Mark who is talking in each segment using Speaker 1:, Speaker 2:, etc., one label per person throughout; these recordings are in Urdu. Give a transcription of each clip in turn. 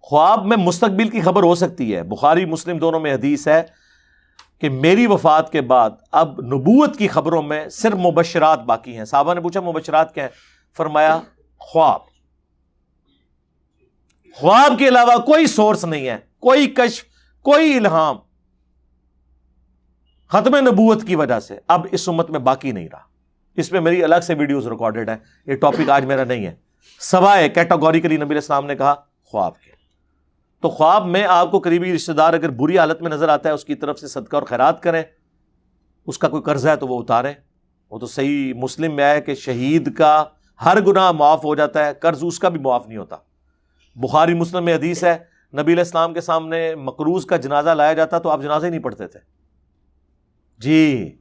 Speaker 1: خواب میں مستقبل کی خبر ہو سکتی ہے. بخاری مسلم دونوں میں حدیث ہے کہ میری وفات کے بعد اب نبوت کی خبروں میں صرف مبشرات باقی ہیں. صحابہ نے پوچھا مبشرات کیا ہیں؟ فرمایا خواب. خواب کے علاوہ کوئی سورس نہیں ہے, کوئی کشف, کوئی الہام ختم نبوت کی وجہ سے اب اس امت میں باقی نہیں رہا. اس پہ میری الگ سے ویڈیوز ریکارڈڈ ہیں, یہ ٹاپک آج میرا نہیں ہے. سوائے کیٹاگوریکلی نبی علیہ السلام نے کہا خواب کے. تو خواب میں آپ کو قریبی رشتہ دار اگر بری حالت میں نظر آتا ہے, اس کی طرف سے صدقہ اور خیرات کریں. اس کا کوئی قرض ہے تو وہ اتاریں. وہ تو صحیح مسلم میں ہے کہ شہید کا ہر گناہ معاف ہو جاتا ہے, قرض اس کا بھی معاف نہیں ہوتا. بخاری مسلم میں حدیث ہے نبی علیہ السلام کے سامنے مقروض کا جنازہ لایا جاتا تو آپ جنازہ ہی نہیں پڑھتے تھے جی.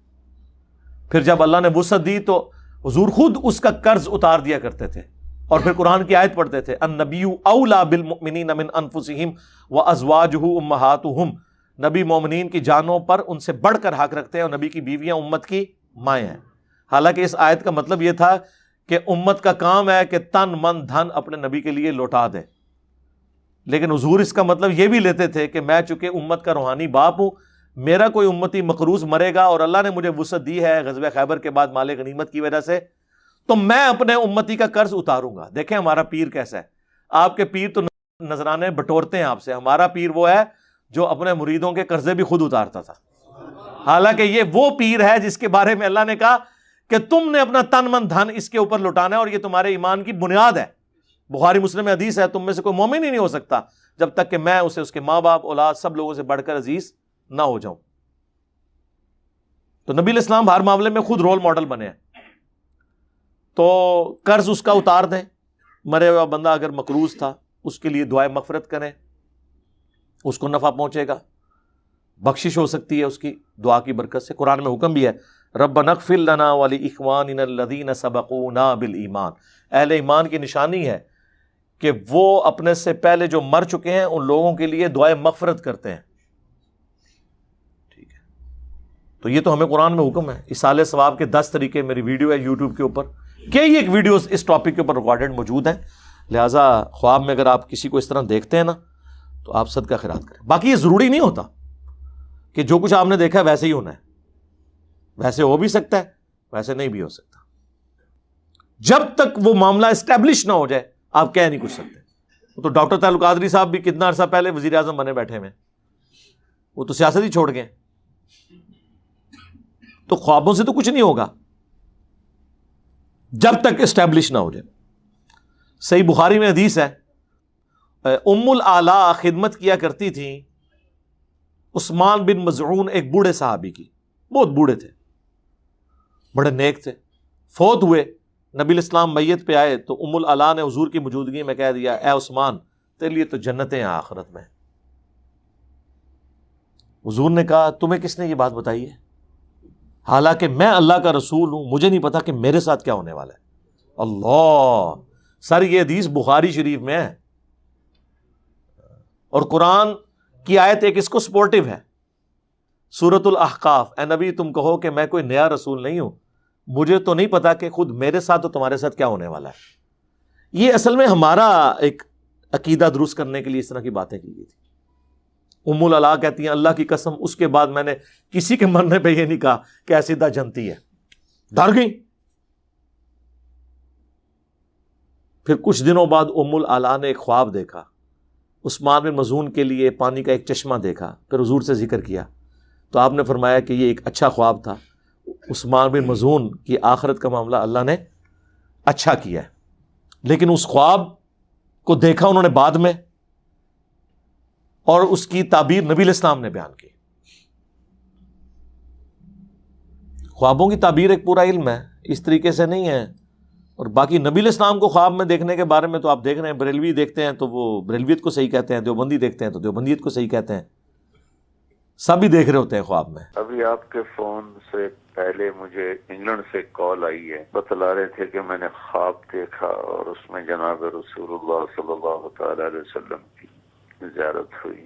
Speaker 1: پھر جب اللہ نے وسعت دی تو حضور خود اس کا قرض اتار دیا کرتے تھے, اور پھر قرآن کی آیت پڑھتے تھے النبی اولا بالمؤمنین من انفسہم وازواجہ امہاتہم. نبی مومنین کی جانوں پر ان سے بڑھ کر حق رکھتے ہیں, اور نبی کی بیویاں امت کی مائیں ہیں. حالانکہ اس آیت کا مطلب یہ تھا کہ امت کا کام ہے کہ تن من دھن اپنے نبی کے لیے لوٹا دے. لیکن حضور اس کا مطلب یہ بھی لیتے تھے کہ میں چونکہ امت کا روحانی باپ ہوں, میرا کوئی امتی مقروض مرے گا اور اللہ نے مجھے وسعت دی ہے غزوہ خیبر کے بعد مال غنیمت کی وجہ سے, تو میں اپنے امتی کا قرض اتاروں گا. دیکھیں ہمارا پیر کیسا ہے. آپ کے پیر تو نذرانے بٹورتے ہیں آپ سے, ہمارا پیر وہ ہے جو اپنے مریدوں کے قرضے بھی خود اتارتا تھا. حالانکہ یہ وہ پیر ہے جس کے بارے میں اللہ نے کہا کہ تم نے اپنا تن من دھن اس کے اوپر لوٹانا ہے, اور یہ تمہارے ایمان کی بنیاد ہے. بخاری مسلم میں حدیث ہے تم میں سے کوئی مومن ہی نہیں ہو سکتا جب تک کہ میں اسے اس کے ماں باپ اولاد سب لوگوں سے بڑھ کر عزیز نہ ہو جاؤں. تو نبی علیہ السلام ہر معاملے میں خود رول ماڈل بنے ہیں. تو قرض اس کا اتار دیں. مرے ہوا بندہ اگر مقروض تھا اس کے لیے دعائے مغفرت کریں, اس کو نفع پہنچے گا, بخشش ہو سکتی ہے اس کی دعا کی برکت سے. قرآن میں حکم بھی ہے ربنا اغفر لنا ولاخواننا الذین سبقونا بالایمان. اہل ایمان کی نشانی ہے کہ وہ اپنے سے پہلے جو مر چکے ہیں ان لوگوں کے لیے دعائے مغفرت کرتے ہیں. ٹھیک ہے, تو یہ تو ہمیں قرآن میں حکم ہے. اصالہ ثواب کے 10 طریقے میری ویڈیو ہے یوٹیوب کے اوپر, کئی ایک ویڈیوز اس ٹاپک کے اوپر ریکارڈڈ موجود ہیں. لہٰذا خواب میں اگر آپ کسی کو اس طرح دیکھتے ہیں نا تو آپ صدقہ خیرات کریں. باقی یہ ضروری نہیں ہوتا کہ جو کچھ آپ نے دیکھا ہے ویسے ہی ہونا ہے. ویسے ہو بھی سکتا ہے, ویسے نہیں بھی ہو سکتا. جب تک وہ معاملہ اسٹیبلش نہ ہو جائے آپ کہہ نہیں کچھ سکتے. وہ تو ڈاکٹر تعلق قادری صاحب بھی کتنا عرصہ پہلے وزیر اعظم بنے بیٹھے ہوئے, وہ تو سیاست ہی چھوڑ گئے. تو خوابوں سے تو کچھ نہیں ہوگا جب تک اسٹیبلش نہ ہو جائے. صحیح بخاری میں حدیث ہے ام العلا خدمت کیا کرتی تھی عثمان بن مظعون ایک بوڑھے صحابی کی. بہت بوڑھے تھے, بڑے نیک تھے, فوت ہوئے. نبی علیہ السلام میت پہ آئے تو ام العلا نے حضور کی موجودگی میں کہہ دیا اے عثمان تیرے لیے تو جنتیں ہیں آخرت میں. حضور نے کہا تمہیں کس نے یہ بات بتائی ہے؟ حالانکہ میں اللہ کا رسول ہوں, مجھے نہیں پتا کہ میرے ساتھ کیا ہونے والا ہے. اللہ سر, یہ حدیث بخاری شریف میں ہے, اور قرآن کی آیت ایک اس کو سپورٹیو ہے. سورۃ الاحقاف, اے نبی تم کہو کہ میں کوئی نیا رسول نہیں ہوں, مجھے تو نہیں پتا کہ خود میرے ساتھ تو تمہارے ساتھ کیا ہونے والا ہے. یہ اصل میں ہمارا ایک عقیدہ درست کرنے کے لیے اس طرح کی باتیں کی گئی تھی. ام العلا کہتی ہیں اللہ کی قسم اس کے بعد میں نے کسی کے مرنے پہ یہ نہیں کہا کہ ایسیدہ جنتی ہے. ڈر گئی. پھر کچھ دنوں بعد ام العلا نے ایک خواب دیکھا. عثمان بن مظعون کے لیے پانی کا ایک چشمہ دیکھا. پھر حضور سے ذکر کیا تو آپ نے فرمایا کہ یہ ایک اچھا خواب تھا. عثمان بن مظعون کی آخرت کا معاملہ اللہ نے اچھا کیا ہے. لیکن اس خواب کو دیکھا انہوں نے بعد میں, اور اس کی تعبیر نبی علیہ السلام نے بیان کی. خوابوں کی تعبیر ایک پورا علم ہے, اس طریقے سے نہیں ہے. اور باقی نبی علیہ السلام کو خواب میں دیکھنے کے بارے میں تو آپ دیکھ رہے ہیں, بریلوی دیکھتے ہیں تو وہ بریلویت کو صحیح کہتے ہیں, دیوبندی دیکھتے ہیں تو دیوبندیت کو صحیح کہتے ہیں. سب ہی دیکھ رہے ہوتے ہیں خواب میں.
Speaker 2: ابھی آپ کے فون سے پہلے مجھے انگلینڈ سے کال آئی ہے, بتلا رہے تھے کہ میں نے خواب دیکھا اور اس میں جناب رسول اللہ صلی اللہ تعالی علیہ وسلم کی زیارت ہوئی.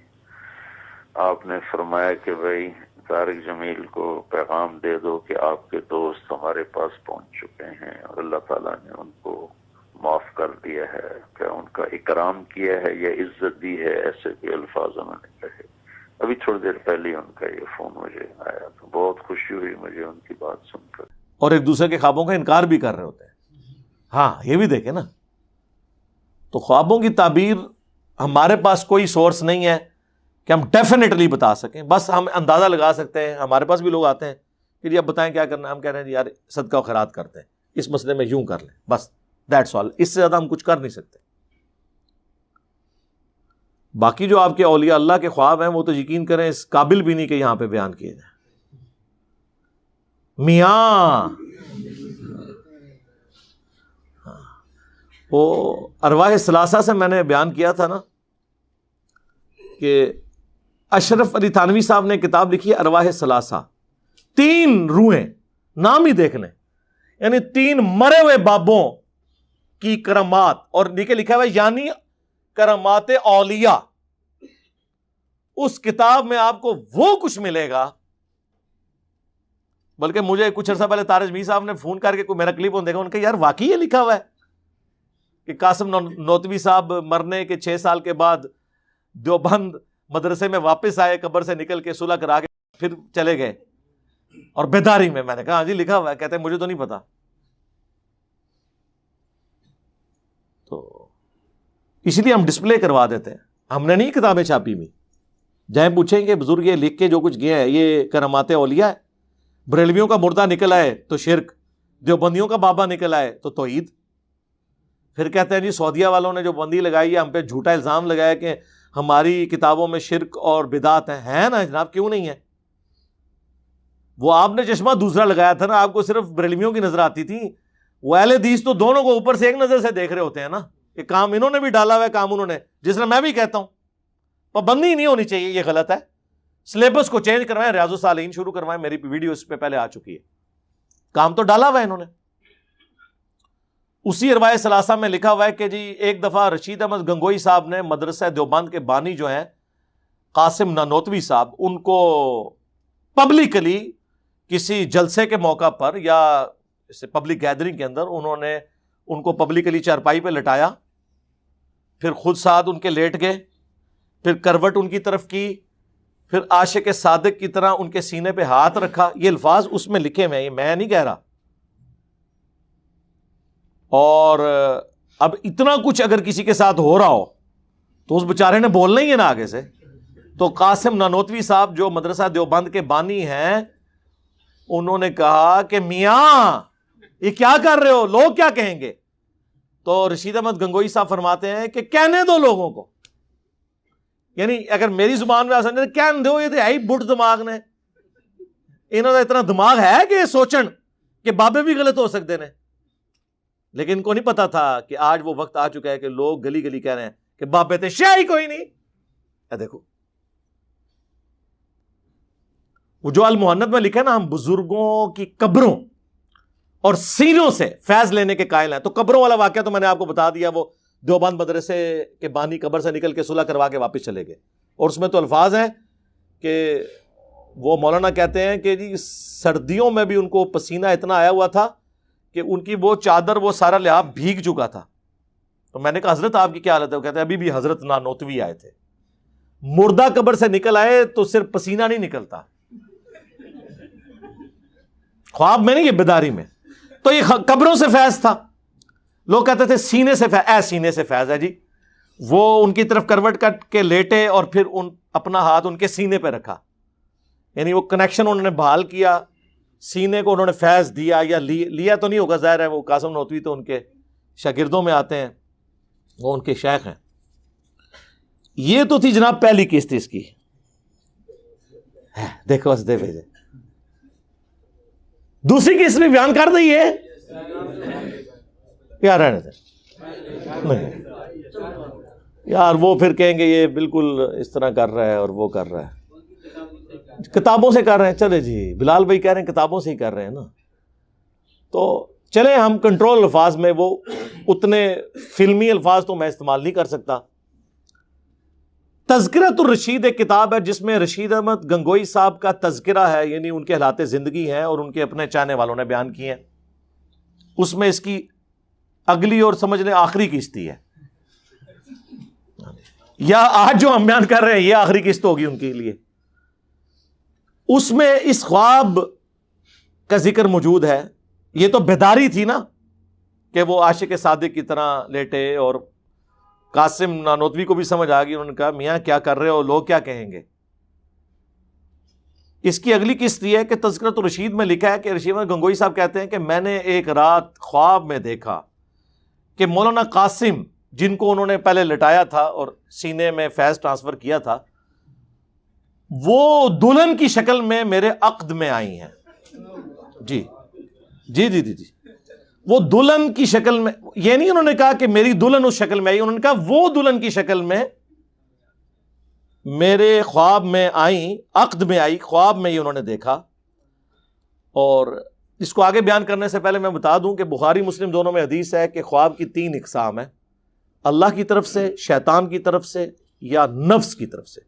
Speaker 2: آپ نے فرمایا کہ بھائی طارق جمیل کو پیغام دے دو کہ آپ کے دوست ہمارے پاس پہنچ چکے ہیں اور اللہ تعالیٰ نے ان کو معاف کر دیا ہے، کہ ان کا اکرام کیا ہے یا عزت دی ہے، ایسے بھی الفاظ انہوں نے کہے۔ ابھی تھوڑی دیر پہلے ان کا یہ فون مجھے آیا تو بہت خوشی ہوئی مجھے ان کی بات سن کر۔
Speaker 1: اور ایک دوسرے کے خوابوں کا انکار بھی کر رہے ہوتے ہیں۔ ہاں یہ بھی دیکھیں نا، تو خوابوں کی تعبیر ہمارے پاس کوئی سورس نہیں ہے کہ ہم ڈیفینیٹلی بتا سکیں، بس ہم اندازہ لگا سکتے ہیں۔ ہمارے پاس بھی لوگ آتے ہیں کہ جی اب بتائیں کیا کرنا ہے، ہم کہہ رہے ہیں جی یار صدقہ و خیرات کرتے ہیں، اس مسئلے میں یوں کر لیں، بس دیٹس آل، اس سے زیادہ ہم کچھ کر نہیں سکتے۔ باقی جو آپ کے اولیاء اللہ کے خواب ہیں وہ تو یقین کریں اس قابل بھی نہیں کہ یہاں پہ بیان کیے جائیں۔ میاں وہ ارواح ثلاثہ سے میں نے بیان کیا تھا نا کہ اشرف علی تھانوی صاحب نے کتاب لکھی ہے ارواح ثلاثہ، 3 روحیں، نام ہی دیکھ لیں، یعنی 3 مرے ہوئے بابوں کی کرامات، اور نیچے لکھا ہوا ہے یعنی کرامات اولیاء۔ اس کتاب میں آپ کو وہ کچھ ملے گا، بلکہ مجھے کچھ عرصہ پہلے طارق میر صاحب نے فون کر کے کوئی میرا کلپ دیکھا، ان کا یار واقعی یہ لکھا ہوا ہے کہ قاسم نوتوی صاحب مرنے کے 6 سال کے بعد دیوبند مدرسے میں واپس آئے، قبر سے نکل کے صلح کرا کے پھر چلے گئے، اور بیداری میں نے کہا ہاں جی لکھا ہوا ہے، کہتے ہیں مجھے تو نہیں پتا۔ تو اس لیے ہم ڈسپلے کروا دیتے ہیں، ہم نے نہیں کتابیں چھاپی ہوئی۔ جائیں پوچھیں کہ بزرگ یہ لکھ کے جو کچھ گیا ہے یہ کرامات اولیاء ہے۔ بریلویوں کا مردہ نکل آئے تو شرک، دیوبندیوں کا بابا نکل آئے تو توحید۔ پھر کہتے ہیں جی سعودیہ والوں نے جو بندی لگائی ہے، ہم پہ جھوٹا الزام لگایا کہ ہماری کتابوں میں شرک اور بدعت ہیں نا جناب، کیوں نہیں ہے؟ وہ آپ نے چشمہ دوسرا لگایا تھا نا، آپ کو صرف بریلویوں کی نظر آتی تھی، وہ اہل حدیث تو دونوں کو اوپر سے ایک نظر سے دیکھ رہے ہوتے ہیں نا، کہ کام انہوں نے بھی ڈالا ہوا ہے، کام انہوں نے، جس طرح میں بھی کہتا ہوں پابندی نہیں ہونی چاہیے، یہ غلط ہے، سلیبس کو چینج کروائیں، ریاض الصالحین شروع کروائیں، میری ویڈیو اس پہ پہلے آ چکی ہے، کام تو ڈالا ہوا ہے انہوں نے۔ اسی ارواح ثلاثہ میں لکھا ہوا ہے کہ جی ایک دفعہ رشید احمد گنگوئی صاحب نے مدرسہ دیوبند کے بانی جو ہیں قاسم نانوتوی صاحب، ان کو پبلکلی کسی جلسے کے موقع پر یا پبلک گیدرنگ کے اندر انہوں نے ان کو پبلکلی چارپائی پہ لٹایا، پھر خود ساتھ ان کے لیٹ گئے، پھر کروٹ ان کی طرف کی، پھر عاشق صادق کی طرح ان کے سینے پہ ہاتھ رکھا۔ یہ الفاظ اس میں لکھے ہوئے ہیں، یہ میں نہیں کہہ رہا۔ اور اب اتنا کچھ اگر کسی کے ساتھ ہو رہا ہو تو اس بیچارے نے بولنا ہی ہے نا آگے سے۔ تو قاسم نانوتوی صاحب جو مدرسہ دیوبند کے بانی ہیں، انہوں نے کہا کہ میاں یہ کیا کر رہے ہو، لوگ کیا کہیں گے؟ تو رشید احمد گنگوئی صاحب فرماتے ہیں کہ کہنے دو لوگوں کو، یعنی اگر میری زبان میں آسان کہنے دو، یہ تو ہے ہی بٹ دماغ نے، انہوں نے اتنا دماغ ہے کہ سوچن کہ بابے بھی غلط ہو سکتے ہیں، لیکن ان کو نہیں پتا تھا کہ آج وہ وقت آ چکا ہے کہ لوگ گلی گلی کہہ رہے ہیں کہ بابے تھے، شے ہی کوئی نہیں۔ دیکھو وہ جو المحنت میں لکھا ہے نا، ہم بزرگوں کی قبروں اور سینوں سے فیض لینے کے قائل ہیں۔ تو قبروں والا واقعہ تو میں نے آپ کو بتا دیا، وہ دیوبند مدرسے کے بانی قبر سے نکل کے صلح کروا کے واپس چلے گئے، اور اس میں تو الفاظ ہیں کہ وہ مولانا کہتے ہیں کہ جی سردیوں میں بھی ان کو پسینہ اتنا آیا ہوا تھا کہ ان کی وہ چادر، وہ سارا لحاف بھیگ چکا تھا۔ تو میں نے کہا حضرت آپ کی کیا حالت ہے؟ وہ کہتے ہیں ابھی بھی حضرت نانوتوی آئے تھے، مردہ قبر سے نکل آئے تو صرف پسینہ نہیں نکلتا، خواب میں نہیں، یہ بیداری میں۔ تو یہ قبروں سے فیض تھا، لوگ کہتے تھے سینے سے فیض، سینے سے فیض ہے جی۔ وہ ان کی طرف کروٹ کٹ کے لیٹے اور پھر اپنا ہاتھ ان کے سینے پہ رکھا، یعنی وہ کنیکشن انہوں نے بحال کیا، سینے کو انہوں نے فیض دیا، یا لیا تو نہیں ہوگا، ظاہر ہے وہ قاسم نانوتوی تو ان کے شاگردوں میں آتے ہیں، وہ ان کے شیخ ہیں۔ یہ تو تھی جناب پہلی قسط اس کی، دیکھو اس دے بھیجے۔ دوسری قسط بھی بیان کر دئیے یار، رہنے دیں، نہیں یار وہ پھر کہیں گے یہ بالکل اس طرح کر رہا ہے اور وہ کر رہا ہے، کتابوں سے کر رہے ہیں۔ چلے جی بلال بھائی کہہ رہے ہیں کتابوں سے ہی کر رہے ہیں نا، تو چلیں ہم کنٹرول الفاظ میں، وہ اتنے فلمی الفاظ تو میں استعمال نہیں کر سکتا۔ تذکرۃ الرشید ایک کتاب ہے جس میں رشید احمد گنگوئی صاحب کا تذکرہ ہے، یعنی ان کے حالات زندگی ہیں اور ان کے اپنے چاہنے والوں نے بیان کیے ہیں۔ اس میں اس کی اگلی اور سمجھ لیں آخری قسط ہی ہے، یا آج جو ہم بیان کر رہے ہیں یہ آخری قسط ہوگی ان کے لیے. اس میں اس خواب کا ذکر موجود ہے. یہ تو بیداری تھی نا کہ وہ عاشق صادق کی طرح لیٹے، اور قاسم نانوتوی کو بھی سمجھ آ گئی. انہوں نے کہا میاں کیا کر رہے ہو، لوگ کیا کہیں گے. اس کی اگلی قسط یہ ہے کہ تذکرۃ الرشید میں لکھا ہے کہ رشید احمد گنگوئی صاحب کہتے ہیں کہ میں نے ایک رات خواب میں دیکھا کہ مولانا قاسم، جن کو انہوں نے پہلے لٹایا تھا اور سینے میں فیض ٹرانسفر کیا تھا، وہ دلہن کی شکل میں میرے عقد میں آئی ہیں. جی جی جی جی جی وہ دلہن کی شکل میں، یہ نہیں انہوں نے کہا کہ میری دلہن اس شکل میں آئی، انہوں نے کہا وہ دلہن کی شکل میں میرے خواب میں آئیں، عقد میں آئی، خواب میں ہی انہوں نے دیکھا. اور اس کو آگے بیان کرنے سے پہلے میں بتا دوں کہ بخاری مسلم دونوں میں حدیث ہے کہ خواب کی 3 اقسام ہیں: اللہ کی طرف سے، شیطان کی طرف سے، یا نفس کی طرف سے.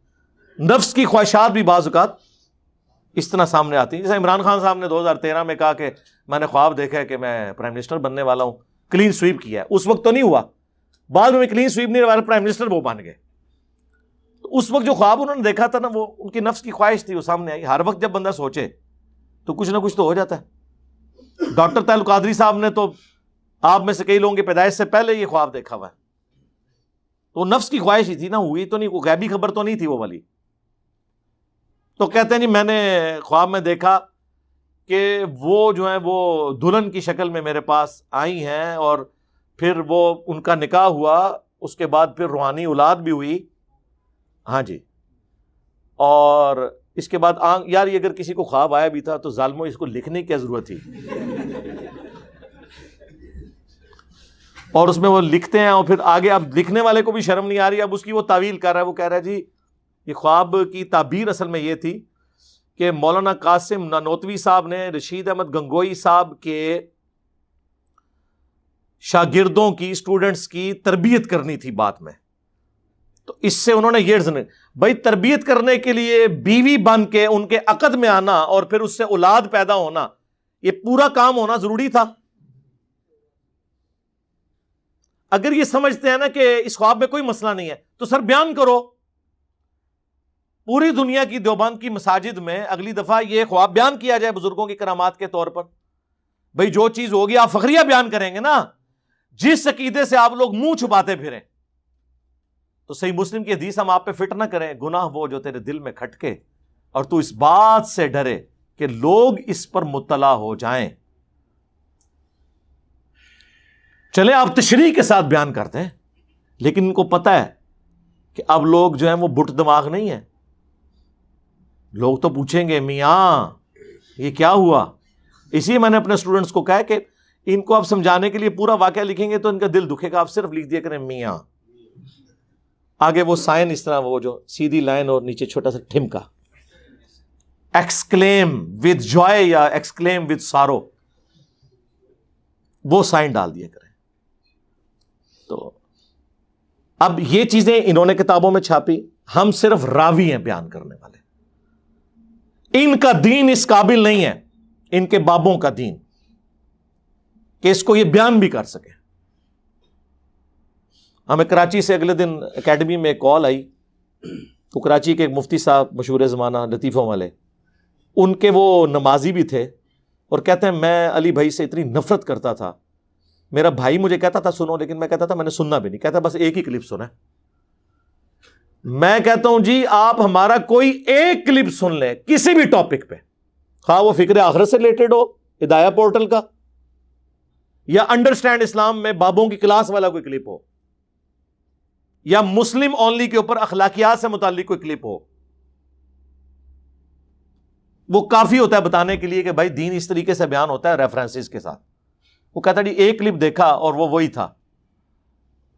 Speaker 1: نفس کی خواہشات بھی بعض اوقات اس طرح سامنے آتی ہیں. جیسے عمران خان صاحب نے 2013 میں کہا کہ میں نے خواب دیکھا ہے کہ میں پرائم منسٹر بننے والا ہوں، کلین سویپ کیا ہے. اس وقت تو نہیں ہوا، بعد میں کلین سویپ نہیں ہوا، پرائم منسٹر وہ بن گئے. تو اس وقت جو خواب انہوں نے دیکھا تھا نا، وہ ان کی نفس کی خواہش تھی، وہ سامنے آئی. ہر وقت جب بندہ سوچے تو کچھ نہ کچھ تو ہو جاتا ہے. ڈاکٹر طاہر القادری صاحب نے تو آپ میں سے کئی لوگوں کی پیدائش سے پہلے یہ خواب دیکھا ہوا ہے. تو نفس کی خواہش ہی تھی نا، ہوئی تو نہیں، کوئی غیبی خبر تو نہیں تھی وہ والی. تو کہتے ہیں جی میں نے خواب میں دیکھا کہ وہ جو ہیں وہ دلہن کی شکل میں میرے پاس آئی ہیں، اور پھر وہ ان کا نکاح ہوا، اس کے بعد پھر روحانی اولاد بھی ہوئی. ہاں جی. اور اس کے بعد یار یہ اگر کسی کو خواب آیا بھی تھا تو ظالموں اس کو لکھنے کی کیا ضرورت تھی. اور اس میں وہ لکھتے ہیں، اور پھر آگے اب لکھنے والے کو بھی شرم نہیں آ رہی، اب اس کی وہ تعویل کر رہا ہے. وہ کہہ رہا ہے جی یہ خواب کی تعبیر اصل میں یہ تھی کہ مولانا قاسم نانوتوی صاحب نے رشید احمد گنگوئی صاحب کے شاگردوں کی، اسٹوڈنٹس کی تربیت کرنی تھی بات میں. تو اس سے انہوں نے یہ بھائی تربیت کرنے کے لیے بیوی بن کے ان کے عقد میں آنا اور پھر اس سے اولاد پیدا ہونا، یہ پورا کام ہونا ضروری تھا. اگر یہ سمجھتے ہیں نا کہ اس خواب میں کوئی مسئلہ نہیں ہے تو سر بیان کرو. پوری دنیا کی دیوبند کی مساجد میں اگلی دفعہ یہ خواب بیان کیا جائے بزرگوں کی کرامات کے طور پر. بھئی جو چیز ہوگی آپ فخریہ بیان کریں گے نا. جس عقیدے سے آپ لوگ منہ چھپاتے پھریں تو صحیح مسلم کی حدیث ہم آپ پہ فٹ نہ کریں. گناہ وہ جو تیرے دل میں کھٹکے اور تو اس بات سے ڈرے کہ لوگ اس پر مطلع ہو جائیں. چلے آپ تشریح کے ساتھ بیان کرتے ہیں، لیکن ان کو پتا ہے کہ اب لوگ جو ہیں وہ بٹ دماغ نہیں ہے. لوگ تو پوچھیں گے میاں یہ کیا ہوا. اسی میں نے اپنے اسٹوڈنٹس کو کہا کہ ان کو آپ سمجھانے کے لیے پورا واقعہ لکھیں گے تو ان کا دل دکھے گا. آپ صرف لکھ دیا کریں میاں، آگے وہ سائن اس طرح، وہ جو سیدھی لائن اور نیچے چھوٹا سا ٹھمکا، ایکسکلیم ود جوائے یا ایکسکلیم ود سارو، وہ سائن ڈال دیا کریں. تو اب یہ چیزیں انہوں نے کتابوں میں چھاپی، ہم صرف راوی ہیں بیان کرنے والے. ان کا دین اس قابل نہیں ہے، ان کے بابوں کا دین، کہ اس کو یہ بیان بھی کر سکے. ہمیں کراچی سے اگلے دن اکیڈمی میں ایک کال آئی. تو کراچی کے ایک مفتی صاحب مشہور زمانہ لطیفوں والے، ان کے وہ نمازی بھی تھے، اور کہتے ہیں میں علی بھائی سے اتنی نفرت کرتا تھا، میرا بھائی مجھے کہتا تھا سنو، لیکن میں کہتا تھا میں نے سننا بھی نہیں. کہتا بس ایک ہی کلپ سنا. میں کہتا ہوں جی آپ ہمارا کوئی ایک کلپ سن لیں کسی بھی ٹاپک پہ، خواہ وہ فکر آخرت سے ریلیٹڈ ہو ہدایہ پورٹل کا، یا انڈرسٹینڈ اسلام میں بابوں کی کلاس والا کوئی کلپ ہو، یا مسلم اونلی کے اوپر اخلاقیات سے متعلق کوئی کلپ ہو، وہ کافی ہوتا ہے بتانے کے لیے کہ بھائی دین اس طریقے سے بیان ہوتا ہے ریفرنسز کے ساتھ. وہ کہتا جی ایک کلپ دیکھا اور وہ وہی تھا،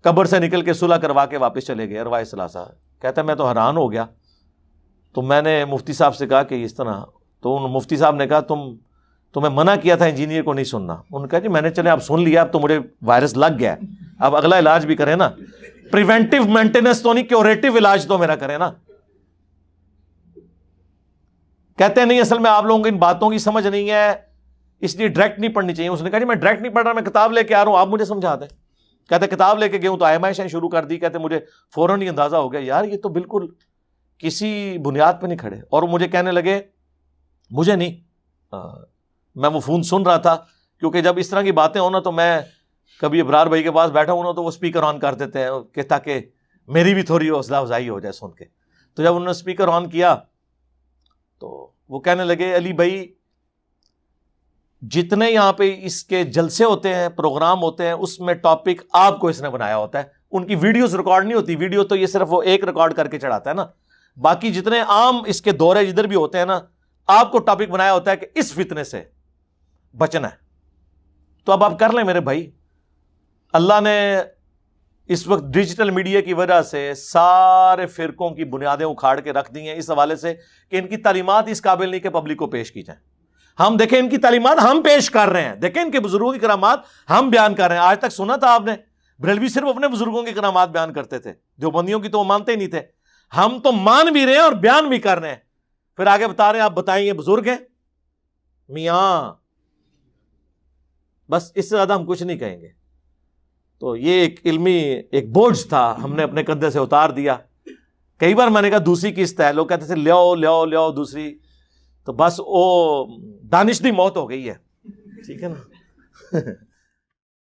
Speaker 1: قبر سے نکل کے صلح کروا کے واپس چلے گئے ارواح ثلاثہ. کہتا ہے میں تو حیران ہو گیا. تو میں نے مفتی صاحب سے کہا کہ اس طرح، تو مفتی صاحب نے کہا تمہیں منع کیا تھا انجینئر کو نہیں سننا. انہوں نے کہا جی میں نے چلے اب سن لیا، اب تو مجھے وائرس لگ گیا، اب اگلا علاج بھی کریں نا، پریونٹیو مینٹیننس تو نہیں، کیوریٹو علاج تو میرا کریں نا. کہتے ہیں نہیں اصل میں آپ لوگوں کو ان باتوں کی سمجھ نہیں ہے، اس لیے ڈائریکٹ نہیں پڑھنی چاہیے. اس نے کہا جی میں ڈائریکٹ نہیں پڑھ رہا, میں کتاب لے کے آ رہا ہوں, آپ مجھے سمجھا دیں. کہتے کتاب لے کے گئے ہوں تو آئمائشیں شروع کر دی. کہتے مجھے فوراً ہی اندازہ ہو گیا یار یہ تو بالکل کسی بنیاد پہ نہیں کھڑے. اور مجھے کہنے لگے مجھے نہیں, میں وہ فون سن رہا تھا, کیونکہ جب اس طرح کی باتیں ہوں نا تو میں کبھی ابرار بھائی کے پاس بیٹھا ہوں نا تو وہ اسپیکر آن کر دیتے ہیں کہ تاکہ میری بھی تھوڑی حوصلہ افزائی ہو جائے سن کے. تو جب انہوں نے اسپیکر آن کیا تو وہ کہنے لگے علی بھائی جتنے یہاں پہ اس کے جلسے ہوتے ہیں, پروگرام ہوتے ہیں, اس میں ٹاپک آپ کو اس نے بنایا ہوتا ہے. ان کی ویڈیوز ریکارڈ نہیں ہوتی, ویڈیو تو یہ صرف وہ ایک ریکارڈ کر کے چڑھاتا ہے نا. باقی جتنے عام اس کے دورے جدھر بھی ہوتے ہیں نا, آپ کو ٹاپک بنایا ہوتا ہے کہ اس فتنے سے بچنا ہے. تو اب آپ کر لیں میرے بھائی, اللہ نے اس وقت ڈیجیٹل میڈیا کی وجہ سے سارے فرقوں کی بنیادیں اکھاڑ کے رکھ دی ہیں اس حوالے سے کہ ان کی تعلیمات اس قابل نہیں کہ پبلک کو پیش کی جائیں. ہم دیکھیں ان کی تعلیمات ہم پیش کر رہے ہیں, دیکھیں ان کے بزرگوں کی کرامات ہم بیان کر رہے ہیں. آج تک سنا تھا آپ نے بریلوی صرف اپنے بزرگوں کی کرامات بیان کرتے تھے, دیوبندیوں کی تو وہ مانتے ہی نہیں تھے. ہم تو مان بھی رہے ہیں اور بیان بھی کر رہے ہیں. پھر آگے بتا رہے ہیں آپ بتائیں یہ بزرگ ہیں میاں, بس اس سے زیادہ ہم کچھ نہیں کہیں گے. تو یہ ایک علمی ایک بوجھ تھا, ہم نے اپنے کندھے سے اتار دیا. کئی بار میں نے کہا دوسری قسط ہے, لوگ کہتے تھے لیاؤ دوسری, تو بس وہ دانش دی موت ہو گئی ہے. ٹھیک ہے نا.